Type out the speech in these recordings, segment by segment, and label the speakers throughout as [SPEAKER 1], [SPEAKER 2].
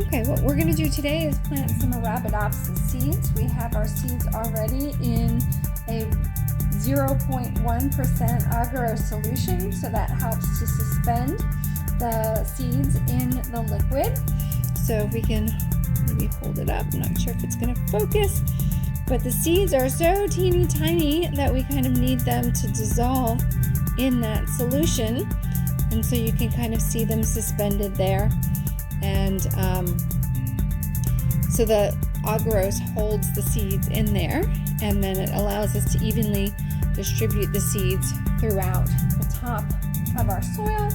[SPEAKER 1] Okay, what we're going to do today is plant some Arabidopsis seeds. We have our seeds already in a 0.1% agar solution, so that helps to suspend the seeds in the liquid. So if we can maybe hold it up, I'm not sure if it's going to focus, but the seeds are so teeny tiny that we kind of need them to dissolve in that solution, and so you can kind of see them suspended there. And so the agarose holds the seeds in there, and then it allows us to evenly distribute the seeds throughout the top of our soil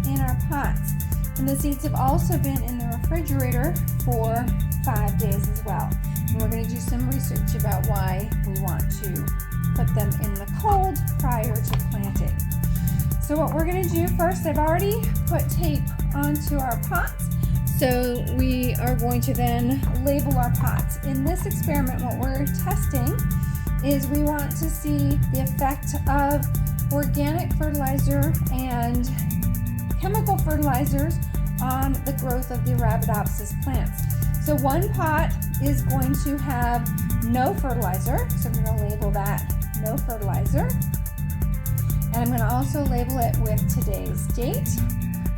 [SPEAKER 1] in our pots. And the seeds have also been in the refrigerator for 5 days as well. And we're going to do some research about why we want to put them in the cold prior to planting. So what we're going to do first, I've already put tape onto our pots. So we are going to then label our pots. In this experiment, what we're testing is we want to see the effect of organic fertilizer and chemical fertilizers on the growth of the Arabidopsis plants. So one pot is going to have no fertilizer, so I'm going to label that no fertilizer. And I'm going to also label it with today's date,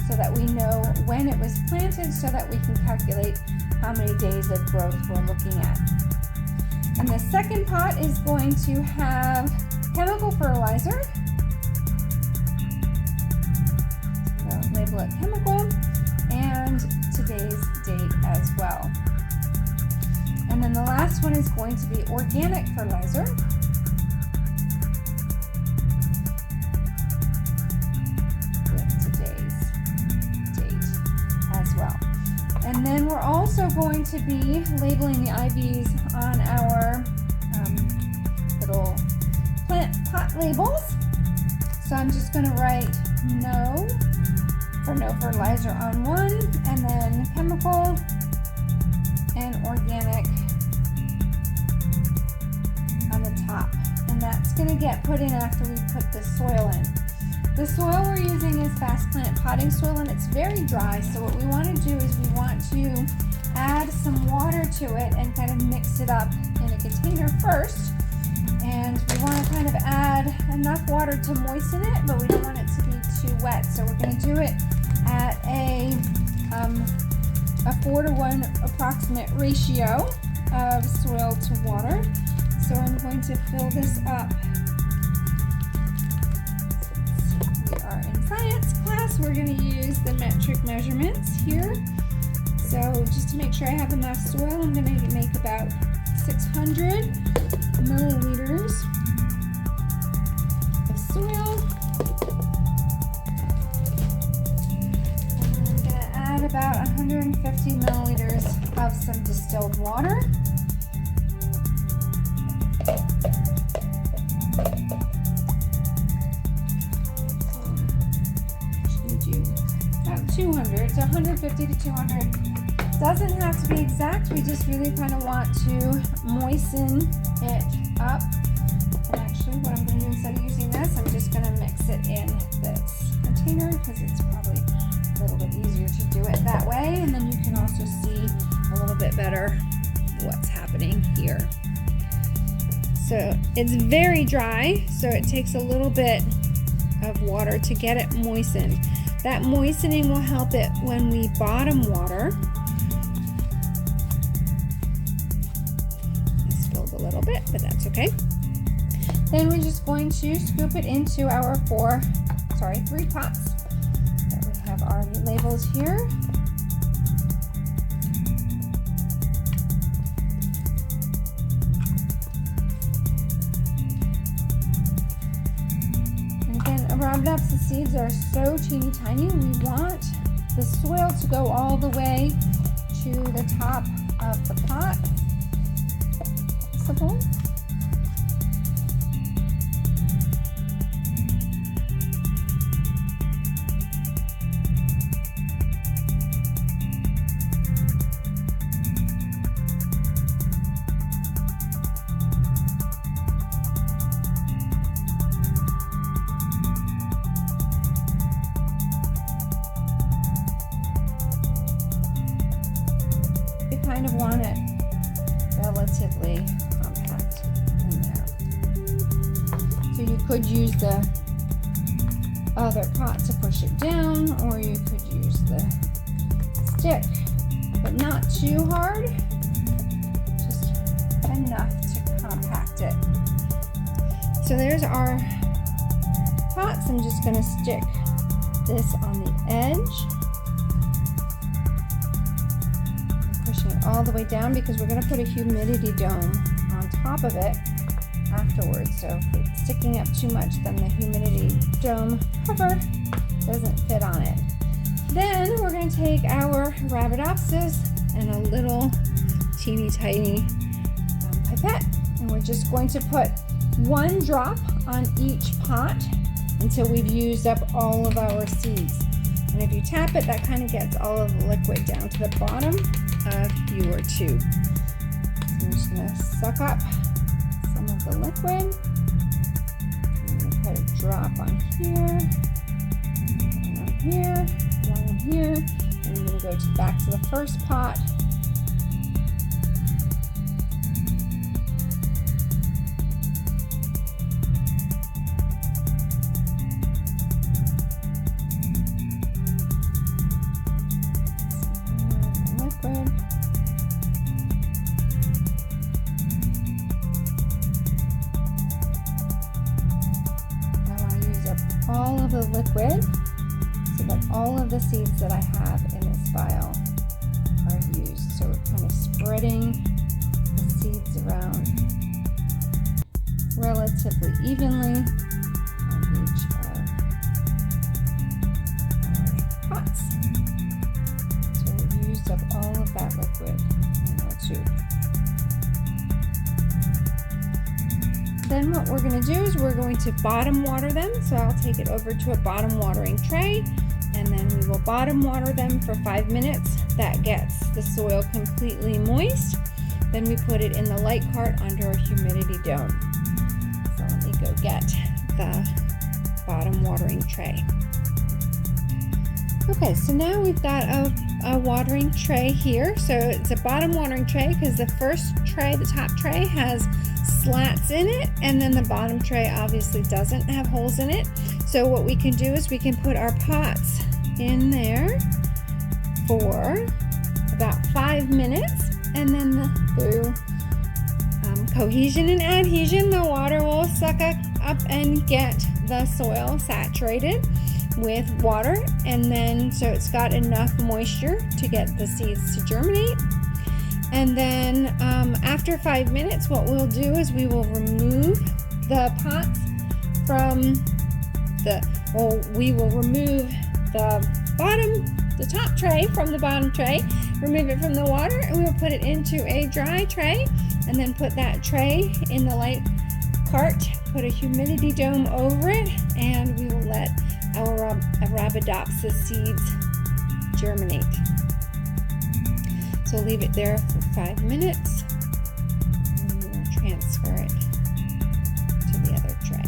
[SPEAKER 1] so that we know when it was planted, so that we can calculate how many days of growth we're looking at. And the second pot is going to have chemical fertilizer. So label it chemical, and today's date as well. And then the last one is going to be organic fertilizer. And then we're also going to be labeling the IVs on our little plant pot labels. So I'm just going to write no for no fertilizer on one, and then chemical and organic on the top. And that's going to get put in after we put the soil in. The soil we're using is fast plant potting soil, and it's very dry, so what we want to do is we want to add some water to it and kind of mix it up in a container first. And we want to kind of add enough water to moisten it, but we don't want it to be too wet. So we're going to do it at a 4-to-1 approximate ratio of soil to water. So I'm going to fill this up. Science class, we're going to use the metric measurements here. So just to make sure I have enough soil, I'm going to make about 600 milliliters of soil. And I'm going to add about 150 milliliters of some distilled water. About 200, so 150 to 200. Doesn't have to be exact, we just really kind of want to moisten it up. And actually what I'm going to do, instead of using this, I'm just going to mix it in this container, because it's probably a little bit easier to do it that way, and then you can also see a little bit better what's happening here. So it's very dry, so it takes a little bit of water to get it moistened. That moistening will help it when we bottom water. I spilled a little bit, but that's okay. Then we're just going to scoop it into our 3 pots that we have already labeled here. Arabidopsis seeds are so teeny tiny, we want the soil to go all the way to the top of the pot, if possible. kind of want it relatively compact in there. So you could use the other pot to push it down, or you could use the stick, but not too hard, just enough to compact it. So there's our pots. I'm just going to stick this on the edge, pushing it all the way down because we're going to put a humidity dome on top of it afterwards. So if it's sticking up too much, then the humidity dome cover doesn't fit on it. Then we're going to take our Arabidopsis and a little teeny tiny pipette, and we're just going to put 1 drop on each pot until we've used up all of our seeds. And if you tap it, that kind of gets all of the liquid down to the bottom of your tube. So I'm just going to suck up some of the liquid. I'm going to put a drop on here, one on here, one on here, and I'm going to go back to the first pot. All of the liquid so that all of the seeds that I have in this vial are used. So we're kind of spreading the seeds around relatively evenly on each of our pots. So we've used up all of that liquid in our tube. Then what we're going to do is we're going to bottom water them. So I'll take it over to a bottom watering tray, and then we will bottom water them for 5 minutes. That gets the soil completely moist. Then we put it in the light cart under a humidity dome. So let me go get the bottom watering tray. Okay, so now we've got a watering tray here. So it's a bottom watering tray because the first tray, the top tray, has slats in it, and then the bottom tray obviously doesn't have holes in it. So what we can do is we can put our pots in there for about 5 minutes, and then through cohesion and adhesion, the water will suck up and get the soil saturated with water, and then so it's got enough moisture to get the seeds to germinate. And then after 5 minutes, what we'll do is we will remove the pots from we will remove the top tray from the bottom tray, remove it from the water, and we'll put it into a dry tray, and then put that tray in the light cart, put a humidity dome over it, and we will let our Arabidopsis seeds germinate. So leave it there for 5 minutes, and then we'll transfer it to the other tray.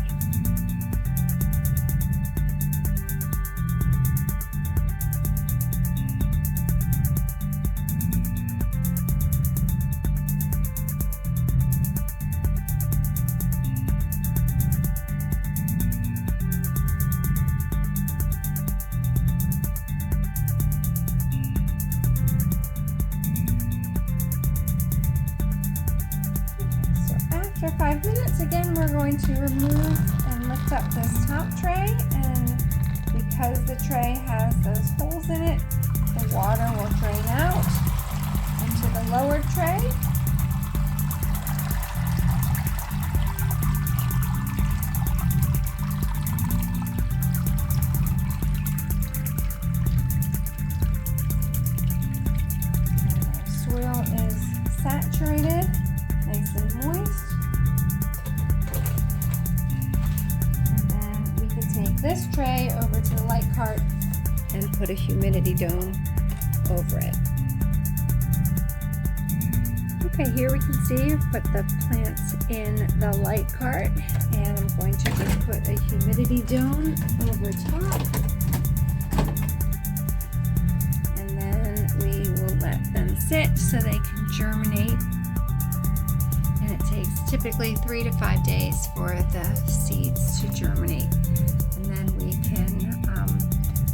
[SPEAKER 1] After 5 minutes, again, we're going to remove and lift up this top tray, and because the tray has those holes in it, the water will drain out into the lower tray. And our soil is saturated, nice and moist. This tray over to the light cart and put a humidity dome over it. Okay, here we can see I've put the plants in the light cart, and I'm going to just put a humidity dome over top, and then we will let them sit so they can germinate, and it takes typically 3 to 5 days for the seeds to germinate. And then we can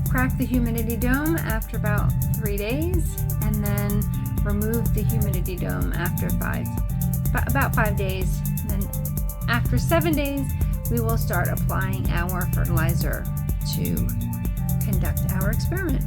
[SPEAKER 1] crack the humidity dome after about 3 days, and then remove the humidity dome after about 5 days. And then after 7 days, we will start applying our fertilizer to conduct our experiment.